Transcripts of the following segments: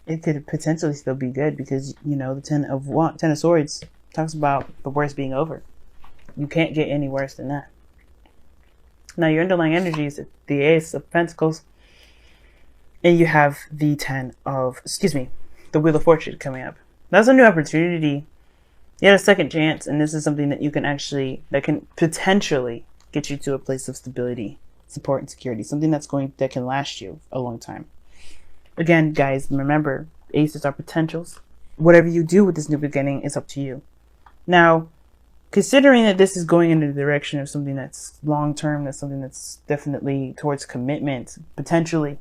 it could potentially still be good because, you know, the Ten of Swords talks about the worst being over. You can't get any worse than that. Now, your underlying energy is the Ace of Pentacles, and you have the the Wheel of Fortune coming up. That's a new opportunity. You had a second chance, and this is something that that can potentially get you to a place of stability, support, and security. Something that can last you a long time. Again, guys, remember, aces are potentials. Whatever you do with this new beginning is up to you. Now, considering that this is going in the direction of something that's long-term, that's something that's definitely towards commitment, potentially,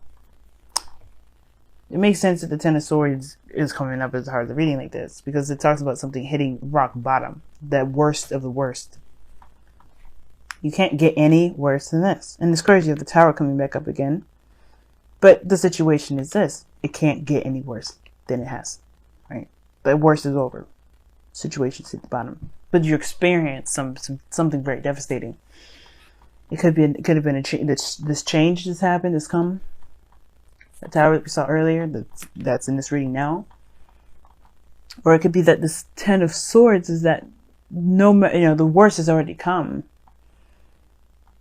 it makes sense that the Ten of Swords is coming up as part of the reading like this, because it talks about something hitting rock bottom, the worst of the worst. You can't get any worse than this. And it's crazy, you have the Tower coming back up again. But the situation is this. It can't get any worse than it has. Right? The worst is over. Situation's at the bottom. But you experience something very devastating. It could have been this change that's happened, that's come. The Tower that we saw earlier, that's in this reading now. Or it could be that this Ten of Swords is that the worst has already come.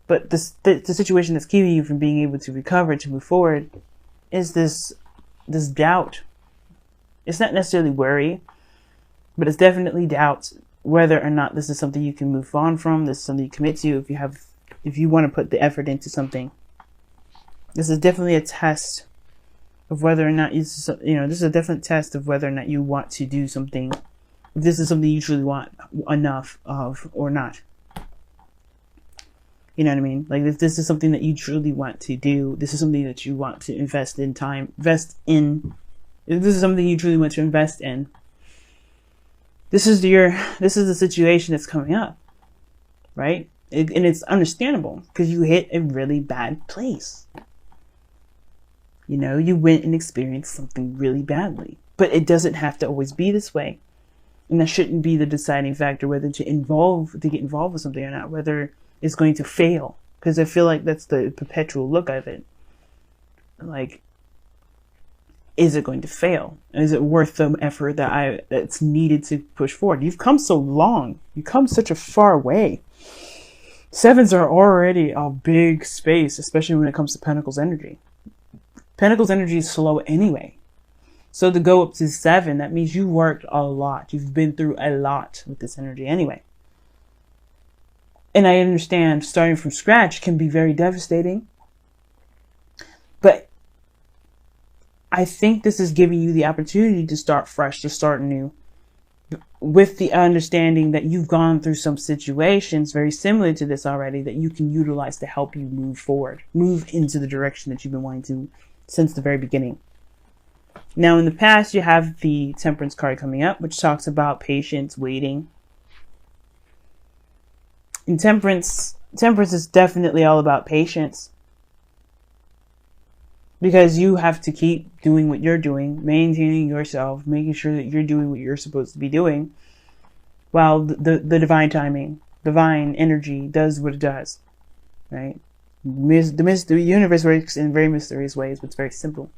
But the situation that's keeping you from being able to recover, to move forward, is this doubt. It's not necessarily worry, but it's definitely doubt whether or not this is something you can move on from. This is something you commit to. If you want to put the effort into something, this is definitely a test of whether or not this is a definite test of whether or not you want to do something. If this is something you truly want enough of or not. You know what I mean? Like, if this is something that you truly want to do, this is something that you want to invest in time, if this is something you truly want to invest in, this is the situation that's coming up, right? And it's understandable because you hit a really bad place. You went and experienced something really badly, but it doesn't have to always be this way. And that shouldn't be the deciding factor whether to get involved with something or not, whether it's going to fail, because I feel like that's the perpetual look of it. Like, is it going to fail? Is it worth the effort that's needed to push forward? You've come so long. You've come such a far way. Sevens are already a big space, especially when it comes to Pentacles energy. Pentacles energy is slow anyway. So to go up to 7, that means you worked a lot. You've been through a lot with this energy anyway. And I understand starting from scratch can be very devastating. But I think this is giving you the opportunity to start fresh, to start new, with the understanding that you've gone through some situations very similar to this already that you can utilize to help you move forward, move into the direction that you've been wanting to since the very beginning. Now, in the past, you have the Temperance card coming up, which talks about patience, waiting. And Temperance is definitely all about patience. Because you have to keep doing what you're doing, maintaining yourself, making sure that you're doing what you're supposed to be doing, while the divine timing, divine energy does what it does, right? The universe works in very mysterious ways, but it's very simple.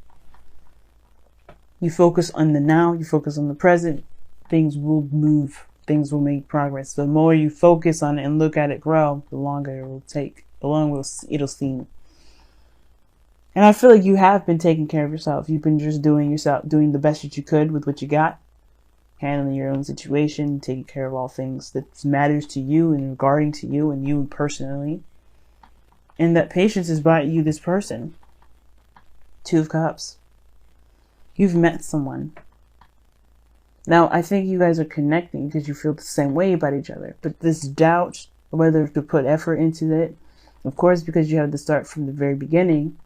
You focus on the now, you focus on the present, things will move. Things will make progress. The more you focus on it and look at it grow, the longer it will take. The longer it'll seem. And I feel like you have been taking care of yourself. You've been just doing the best that you could with what you got. Handling your own situation, taking care of all things that matters to you and regarding to you and you personally. And that patience has brought you this person. 2 of Cups. You've met someone. Now, I think you guys are connecting because you feel the same way about each other. But this doubt, whether to put effort into it, of course, because you have to start from the very beginning.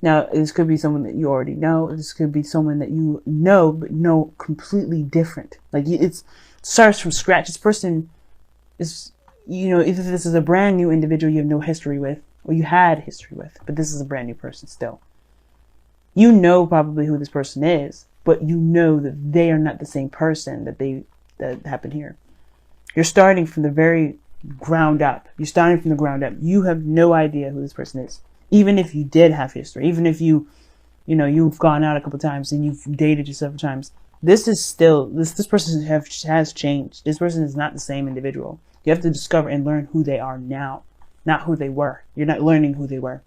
Now, this could be someone that you already know. This could be someone that you know, but know completely different. Like, it starts from scratch. This person is, either this is a brand new individual you have no history with, or you had history with, but this is a brand new person still. You know probably who this person is, but you know that they are not the same person that happened here. You're starting from the very ground up. You have no idea who this person is. Even if you did have history, even if you You know, you've gone out a couple times and you've dated you several times. This is still, this person has changed. This person is not the same individual. You have to discover and learn who they are now, not who they were. You're not learning who they were.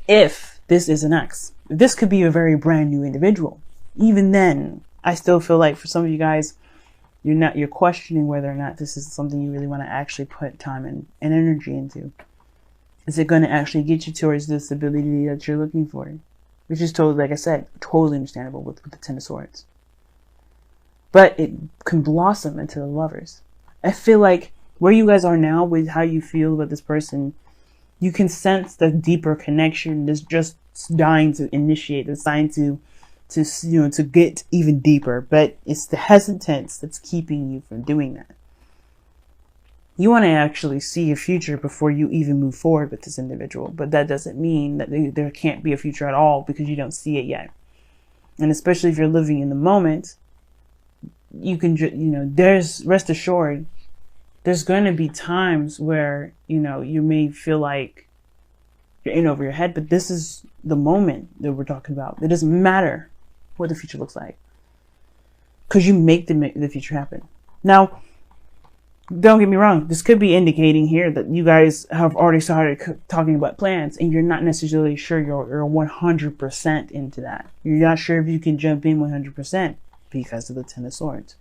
If this is an ex, this could be a very brand new individual. Even then, I still feel like for some of you guys, you're questioning whether or not this is something you really want to actually put time and energy into. Is it going to actually get you towards the stability that you're looking for? Which is totally, like I said, totally understandable with the Ten of Swords. But it can blossom into the Lovers. I feel like where you guys are now with how you feel about this person, you can sense the deeper connection that's just dying to initiate. It's dying to get even deeper. But it's the hesitance that's keeping you from doing that. You want to actually see a future before you even move forward with this individual. But that doesn't mean that there can't be a future at all because you don't see it yet. And especially if you're living in the moment, you can, there's, rest assured, there's going to be times where, you may feel like you're in over your head, but this is the moment that we're talking about. It doesn't matter what the future looks like because you make the future happen. Now, don't get me wrong. This could be indicating here that you guys have already started talking about plans and you're not necessarily sure you're 100% into that. You're not sure if you can jump in 100% because of the Ten of Swords.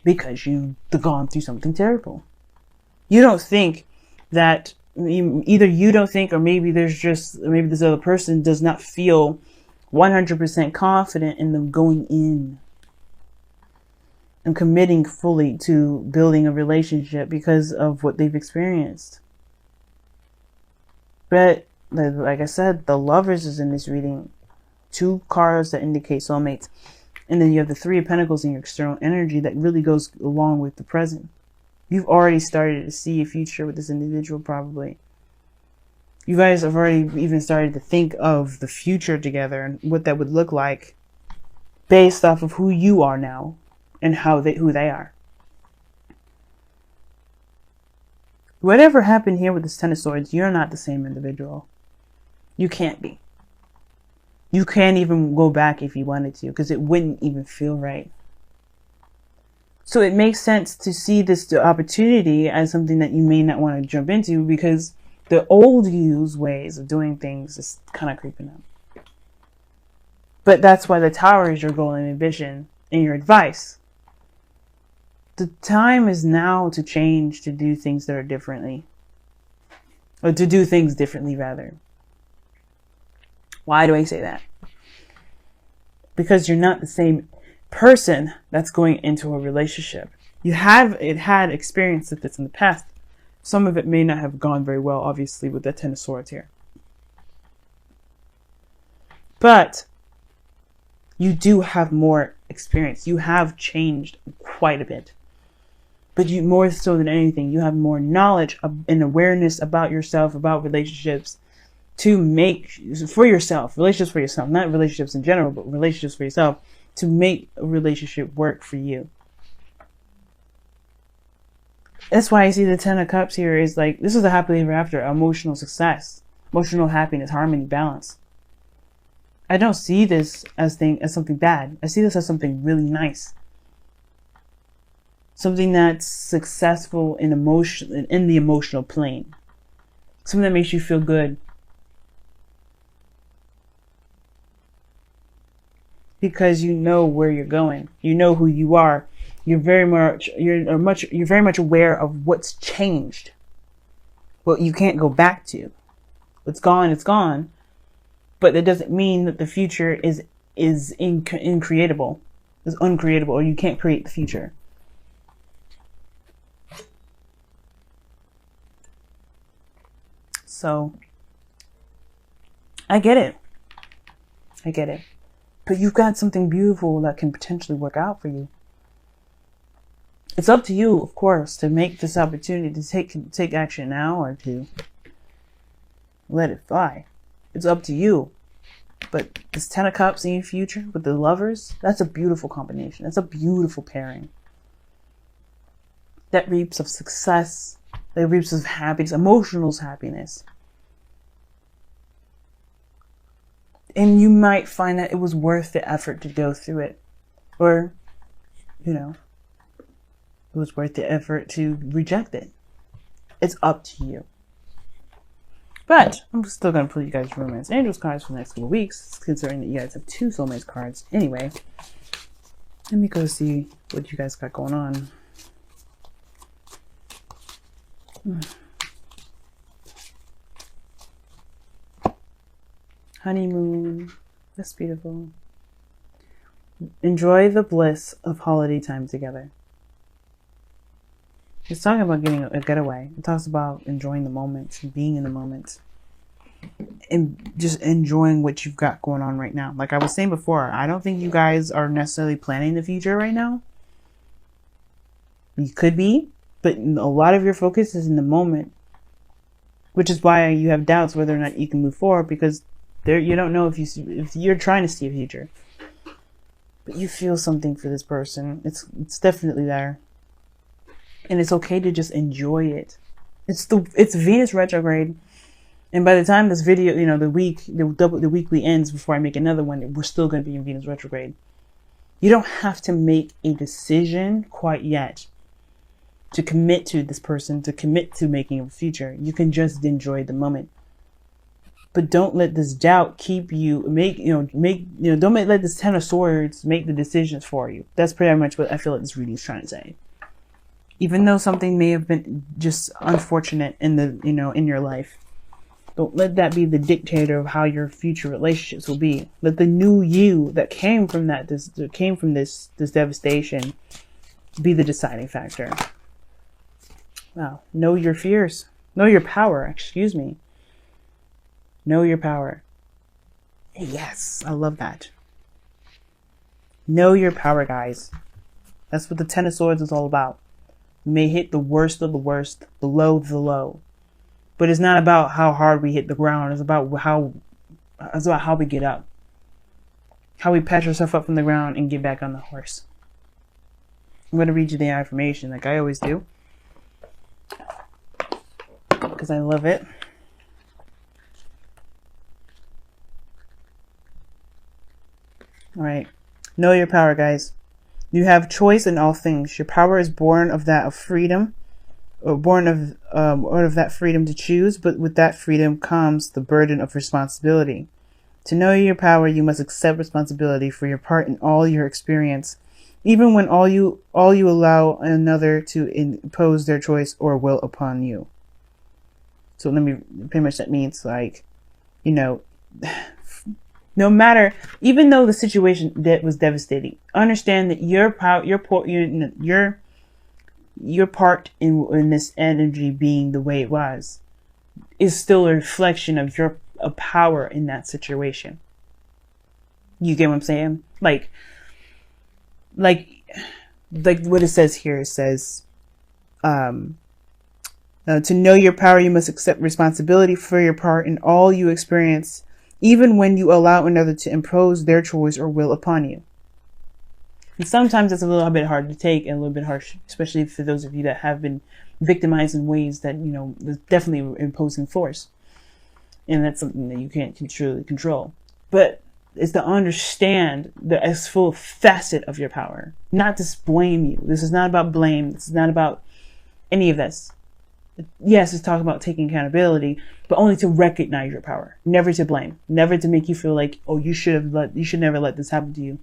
Because you've gone through something terrible. You don't think that, either you don't think, or maybe maybe this other person does not feel 100% confident in them going in and committing fully to building a relationship because of what they've experienced. But like I said, the Lovers is in this reading. 2 cards that indicate soulmates. And then you have the 3 of Pentacles in your external energy that really goes along with the present. You've already started to see a future with this individual probably. You guys have already even started to think of the future together and what that would look like based off of who you are now and who they are. Whatever happened here with this Ten of Swords, you're not the same individual. You can't be. You can't even go back if you wanted to because it wouldn't even feel right. So it makes sense to see this opportunity as something that you may not want to jump into because the old you's ways of doing things is kind of creeping up. But that's why the Tower is your goal and ambition and your advice. The time is now to change, to do things that are differently. Or to do things differently, rather. Why do I say that? Because you're not the same person that's going into a relationship. You had experience with this in the past. Some of it may not have gone very well, obviously, with the Ten of Swords here. But you do have more experience. You have changed quite a bit. But you, more so than anything, you have more knowledge and awareness about yourself, about relationships, to make for yourself, relationships for yourself, not relationships in general, but relationships for yourself, to make a relationship work for you. That's why I see the Ten of Cups here is like, this is a happily ever after, emotional success, emotional happiness, harmony, balance. I don't see this as something bad. I see this as something really nice. Something that's successful in the emotional plane. Something that makes you feel good. Because you know where you're going. You know who you are. You're very much aware of what's changed. What you can't go back to. What's gone, it's gone. But that doesn't mean that the future is uncreatable, or you can't create the future. So, I get it. But you've got something beautiful that can potentially work out for you. It's up to you, of course, to make this opportunity to take action now or to let it fly. It's up to you. But this Ten of Cups in your future with the Lovers, that's a beautiful combination. That's a beautiful pairing. That reaps of success. That reaps of happiness, emotional happiness. And you might find that it was worth the effort to go through it. Or, you know, it was worth the effort to reject it. It's up to you. But I'm still going to pull you guys Romance Angels cards for the next couple weeks, considering that you guys have 2 Soulmates cards anyway. Let me go see what you guys got going on. Honeymoon. That's beautiful. Enjoy the bliss of holiday time together. It's talking about getting a getaway. It talks about enjoying the moment, being in the moment, and just enjoying what you've got going on right now. Like I was saying before, I don't think you guys are necessarily planning the future right now. You could be, but a lot of your focus is in the moment, which is why you have doubts whether or not you can move forward, because you don't know if you're trying to see a future, but you feel something for this person. It's definitely there. And it's okay to just enjoy it. It's Venus retrograde, and by the time this video, you know, the weekly ends before I make another one, we're still going to be in Venus retrograde. You don't have to make a decision quite yet to commit to this person, to commit to making a future. You can just enjoy the moment. But don't let this doubt keep you don't let this 10 of Swords make the decisions for you. That's pretty much what I feel like this reading is trying to say. Even though something may have been just unfortunate in your life, don't let that be the dictator of how your future relationships will be. Let the new you that came from this devastation be the deciding factor. Wow. Know your fears. Know your power, excuse me. Know your power. Yes, I love that. Know your power, guys. That's what the 10 of Swords is all about. You may hit the worst of the worst, the low of the low. But it's not about how hard we hit the ground. It's about how we get up. How we patch ourselves up from the ground and get back on the horse. I'm going to read you the affirmation like I always do, because I love it. All right. Know your power, guys. You have choice in all things. Your power is born of that of freedom, or born of that freedom to choose. But with that freedom comes the burden of responsibility. To know your power, you must accept responsibility for your part in all your experience, even when all you allow another to impose their choice or will upon you. So pretty much that means, like, you know, no matter, even though the situation that was devastating, understand that your part in this energy being the way it was is still a reflection of your power in that situation. You get what I'm saying? Like what it says here. It says, to know your power, you must accept responsibility for your part in all you experience, even when you allow another to impose their choice or will upon you. And sometimes it's a little bit hard to take and a little bit harsh, especially for those of you that have been victimized in ways that, you know, is definitely imposing force. And that's something that you can't truly control. But it's to understand the full facet of your power, not to blame you. This is not about blame. This is not about any of this. Yes, it's talking about taking accountability, but only to recognize your power, never to blame, never to make you feel like, oh, you should never let this happen to you,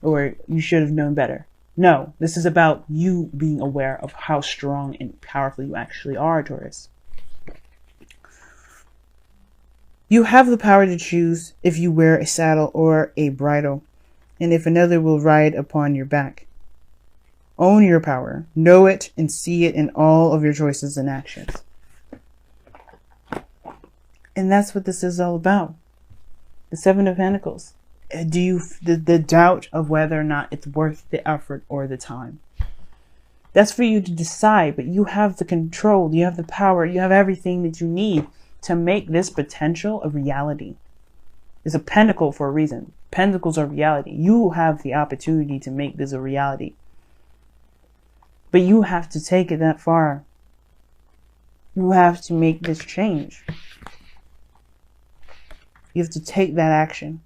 or you should have known better. No, this is about you being aware of how strong and powerful you actually are, Taurus. You have the power to choose if you wear a saddle or a bridle, and if another will ride upon your back. Own your power, know it, and see it in all of your choices and actions. And that's what this is all about. The 7 of Pentacles. The doubt of whether or not it's worth the effort or the time. That's for you to decide, but you have the control, you have the power, you have everything that you need to make this potential a reality. It's a pentacle for a reason. Pentacles are reality. You have the opportunity to make this a reality. But you have to take it that far. You have to make this change. You have to take that action.